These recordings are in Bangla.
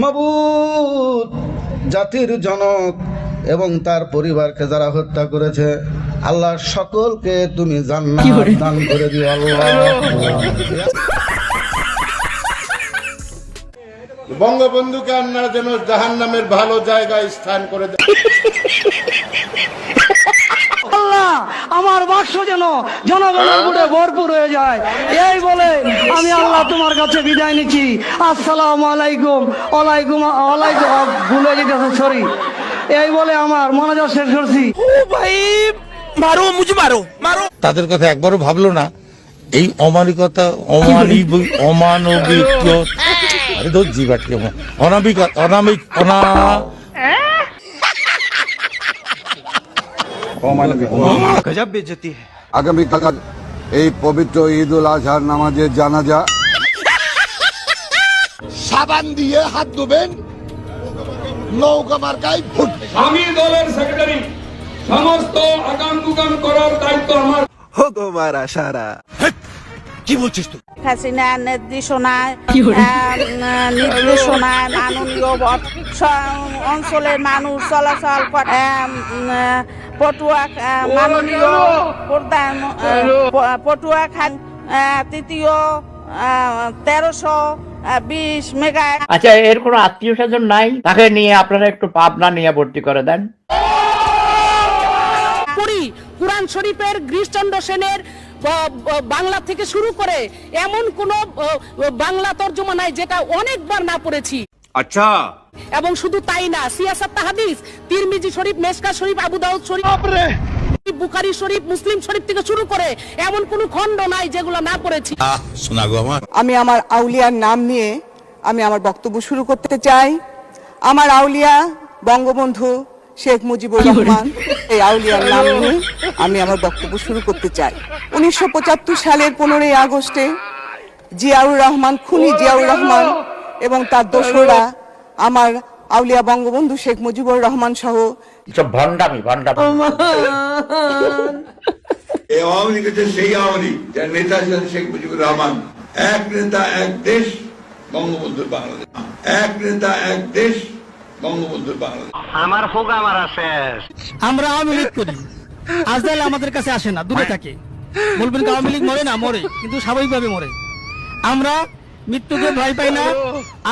মাবুদ, জাতির জনক এবং তার পরিবারকে যারা হত্যা করেছে, আল্লাহ সকলকে তুমি জান্নাত দান করে দিও আল্লাহ। বঙ্গবন্ধুকে আপনারা যেন জাহান্নামের ভালো জায়গায় স্থান করে দেন। আল্লাহ, আমার বাক্স যেন জনগণের বুড়ে ভরপুর হয়ে যায়, এই বলে আমি আল্লাহ তোমার কাছে বিদায় নিচ্ছি। আসসালামু আলাইকুম। ওয়ালাইকুম ওয়ালাইকুম, ভুলে যেতেছে, সরি। এই বলে আমার মনোযোগ শেষ করছি। তাদের কথা একবারও ভাবলো না এই অমানবিকতা, অমানবিক আরে তো জীবাটকে অনামিক অনামিক অনা আগামীকাল এই পবিত্র ঈদ উল আজহার নামাজের জানাজা। সাবান দিয়ে হাত ধুবেন, নৌকা মার্কায় ভোট। আমি দলের সেক্রেটারি, সমস্ত আগাম দুগাম করার দায়িত্ব আমার। কি বলছিস তুই? হাসিনা নির্দেশনায় মাননীয় অঞ্চলের মানুষ চলাচল করে। পটুয়া মাননীয় প্রধান পটুয়া খান তৃতীয় 1320 মেগা। আচ্ছা, এর কোনো আত্মীয় স্বজন নাই? তাকে নিয়ে আপনারা একটু পাবনা নিয়ে ভর্তি করে দেন। কুরআন শরীফের গিরিশচন্দ্র সেনের বাংলা থেকে শুরু করে এমন কোন বাংলা তর্জমা নাই যেটা অনেকবার না পড়েছি। আচ্ছা, এবং শুধু তাই না, সিয়াসাত হাদিস, তিরমিজি শরীফ, মেশকা শরীফ, আবু দাউদ শরীফ, বুখারী শরীফ, মুসলিম শরীফ থেকে শুরু করে এমন কোন খণ্ড নাই যেগুলো না পড়েছি। শোনা গো আমার। আমি আমার আউলিয়ার নাম নিয়ে আমি আমার বক্তব্য শুরু করতে চাই। আমার আউলিয়া বঙ্গবন্ধু শেখ মুজিবুর রহমান, এই আউলিয়ার নাম নিয়ে আমি আমার বক্তব্য শুরু করতে চাই। 1975 সালের 15ই আগস্টে জিয়াউর রহমান, খুনি জিয়াউর রহমান এবং তার দোসররা আমার আউলিয়া বঙ্গবন্ধু শেখ মুজিবুর রহমান সহ ভণ্ডামি এই আওয়ামী লীগ হচ্ছে সেই আওয়ামী লীগ যার নেতা ছিলেন শেখ মুজিবুর রহমান। এক নেতা এক দেশ, বঙ্গবন্ধুর বাংলাদেশ। এক নেতা এক দেশ, বঙ্গবন্ধুর বাংলাদেশ। আমার হোক আমার শেষ। আমরা আওয়ামী লীগ করি, আজকাল আমাদের কাছে আসে না, দূরে থাকে। বলবেন আওয়ামী লীগ মরে না, মরে, কিন্তু স্বাভাবিকভাবে মরে। আমরা মৃত্যুকে ভয় পাই না,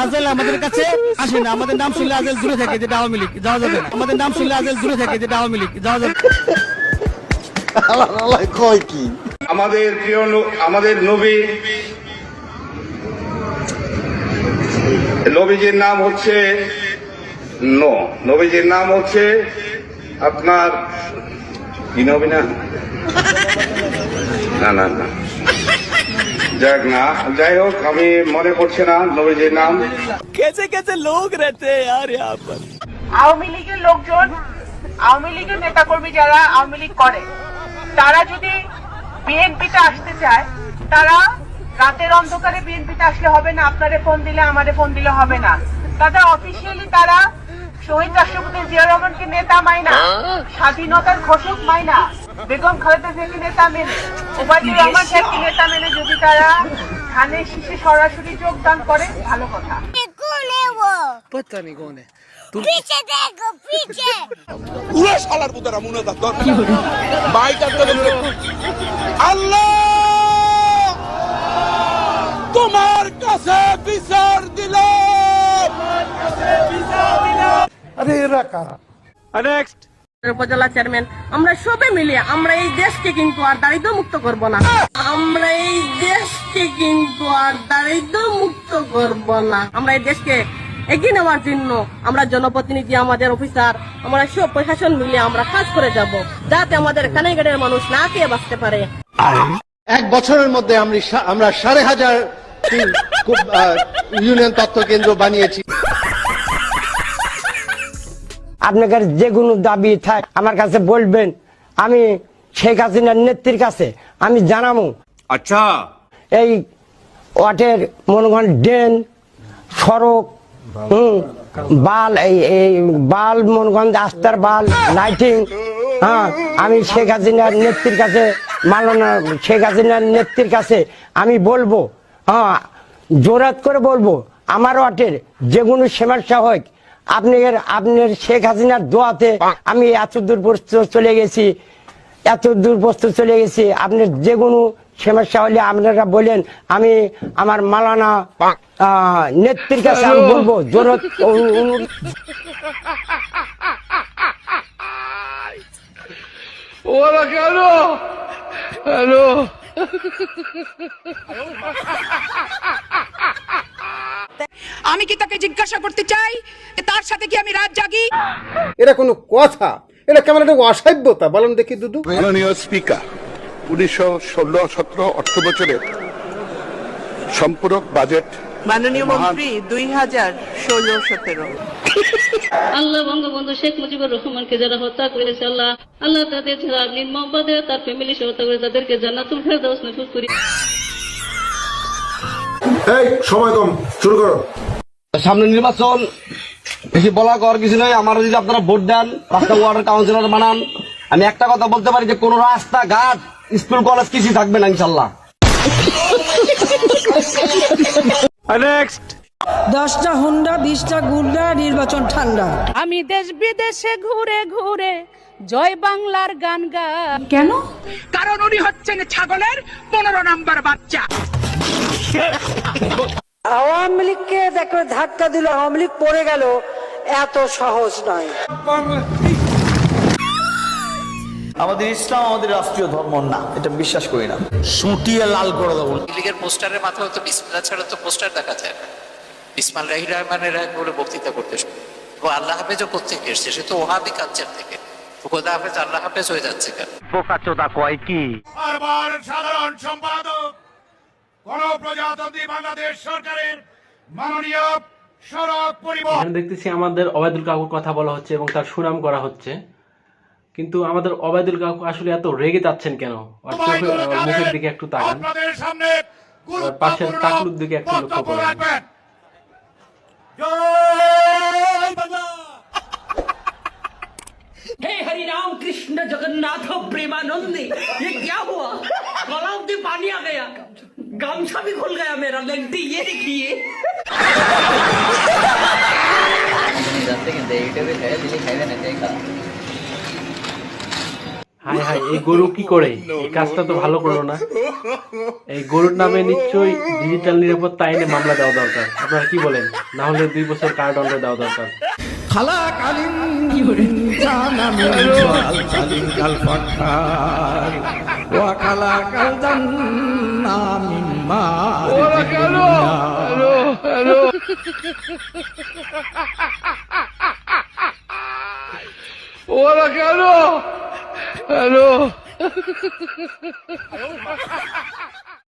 আজকাল আমাদের কাছে আসে না। আমাদের নাম শুনলে আজকাল দূরে থাকে, যেটা আওয়ামী লীগ, যাওয়া যাবে না। আমাদের নাম শুনলে আজকাল দূরে থাকে, যেটা আওয়ামী লীগ, যাওয়া যাবে। আমাদের প্রিয় আমাদের নবীজির নাম হচ্ছে নবীজির নাম হচ্ছে আপনার কি নবী না না না যাক না, যাই হোক, আমি মনে করছি না নবীজির নাম। कैसे लोग रहते हैं यार यहाँ पर। আওয়ামী লীগের লোকজন, আওয়ামী লীগের নেতাকর্মী যারা আওয়ামী লীগ করে, তারা যদি বিএনপিতে আসতে চায়, তারা রাতের অন্ধকারে বিএনপিতে আসলে হবে না। আপনারে ফোন দিলে, আমারে ফোন দিলে হবে না। তাদের অফিসিয়ালি তারা শহীদ রাষ্ট্রপতি জিয়া রহমানকে নেতা মাইনা, স্বাধীনতার ঘোষক মাইনা, বেগম খালেদা জিয়াকে নেতা মেনে, ওবায়দুর রহমান সাহেবকে নেতা মেনে যদি তারা ধানের শীষে সরাসরি যোগদান করে, ভালো কথা। আল্লাহ তোমার কাছে বিচার দিলাম। আরে এরা কারা? নেক্সট উপজেলা চেয়ারম্যান, আমরা সবে মিলে আমরা এই দেশকে কিন্তু আর দারিদ্র মুক্ত করব না। আমরা এই দেশকে কিন্তু আর দারিদ্র মুক্ত করব না। আমরা এই দেশকে এগিয়ে নেওয়ার জন্য আমরা জনপ্রতিনিধি, আমাদের অফিসার, আমরা সব প্রশাসন মিলে আমরা কাজ করে যাব, যাতে আমাদের কানাইঘাটের মানুষ না খেয়ে বাঁচতে পারে। এক বছরের মধ্যে আমরা 5,500 ইউনিয়ন তথ্য কেন্দ্র বানিয়েছি। আপনাদের যে কোনো দাবি থাক আমার কাছে বলবেন, আমি শেখ হাসিনার নেত্রীর কাছে আমি জানাবো। আচ্ছা, এই ওয়াটের মনে করেন ড্রেন, সড়ক, বাল, এই বাল মনে করেন রাস্তার বাল, লাইটিং, হ্যাঁ, আমি শেখ হাসিনার নেত্রীর কাছে, মাননীয় শেখ হাসিনার নেত্রীর কাছে আমি বলবো, হ্যাঁ, জোরাত করে বলবো, আমার ওয়াটের যে কোনো সমস্যা হোক, আপনার শেখ হাসিনার দোয়াতে আমি এত দূর চলে গেছি, আপনার যে কোনো সমস্যা হলে আপনারা বলেন, আমি আমার মালানা নেত্রীর কাছে আমি বলবো জোরত। ওরা কেন হ্যালো আমি কি তাকে জিজ্ঞাসা করতে চাই তার সাথে কি আমি রাত জাগি? এটা কোনো কথা? এটা কেমন একটা অসভ্যতা বলেন দেখি দুদু। মাননীয় স্পিকার, 2016-17 অর্থ বছরের সম্পূরক বাজেট মাননীয় মন্ত্রী 2016-17 আল্লাহ বঙ্গবন্ধু শেখ মুজিবুর রহমানকে যারা হত্যা করেছে, আল্লাহ আল্লাহ তাদের যারা নির্মমভাবে তার ফ্যামিলি সহ হত্যা করে তাদেরকে জান্নাতুল ফেরদাউস নসিব করি। এই সময় কম, শুরু করো। সামনে নির্বাচন, বেশি বলা কর কিছু নয়। আমার যদি আপনারা ভোট দেন, রাস্তা ওয়ার্ডের কাউন্সিলর বানান, আমি একটা কথা বলতে পারি যে কোন রাস্তাঘাট, স্কুল কলেজ কিছু থাকবে না ইনশাল্লাহ। 10টা হুন্ডা 20টা গুন্ডা, নির্বাচন ঠান্ডা। আমি দেশ বিদেশে ঘুরে ঘুরে জয় বাংলার গান গাই। কেন? কারণ উনি হচ্ছেন ছাগলের 15 নাম্বার বাচ্চা। আওয়ামী লীগকে দেখো ধাক্কা দিল, আওয়ামী লীগ পড়ে গেল, এত সহজ নয়। আমাদের ইসলাম আমাদের রাষ্ট্রীয় ধর্ম না, এটা বিশ্বাস করি না। সুটিয়ে লাল করে দেবো। লীগের পোস্টারের মাথায় তো বিসমিল্লাহ ছাড়া তো পোস্টার দেখা যায় না। বিসমিল্লাহির রহমানির রহিম বলে বক্তৃতা করতে শুরু। ও আল্লাহ হাফেজও কোত্থেকে এসছে? সে তো ওহাবি কালচার থেকে। খোদা হাফেজ আল্লাহ হাফেজ হয়ে যাচ্ছে কেন? বোকাচোদা কয় কি? বারবার সাধারণ সম্পাদক গণপ্রজাতন্ত্রী বাংলাদেশ সরকারের মাননীয় সড়ক পরিবহন। দেখতেছি আমাদের ওবায়দুল কাকুর কথা বলা হচ্ছে এবং তার সুনাম করা হচ্ছে, কিন্তু আমাদের ওবায়দুল কাকু আসলে এত রেগে যাচ্ছেন কেন? মুখের দিকে একটু তাকান, পাশের টাকলুর দিকে একটু লক্ষ্য করেন। हे हरि राम कृष्ण जगन्नाथ प्रेमानंदी, ये क्या हुआ? गलाव में पानी आ गया, गामछा भी खुल गया मेरा। लगती ये देखिए হাই হাই, এই গরু কি করে? এই কাজটা তো ভালো করলো না। এই গরুর নামে নিশ্চয়ই ডিজিটাল নিরাপত্তা আইনে মামলা দেওয়া দরকার। আপনারা কি বলেন? না হলে 2 বছর কারাদণ্ড দেওয়া দরকার। খালাকালীন জানামি কালীন কাল ফাকার ওয়া খালাকাল জান্নামি মা। ওরা কেন হ্যালো হ্যালো ওরা কেন হ্যালো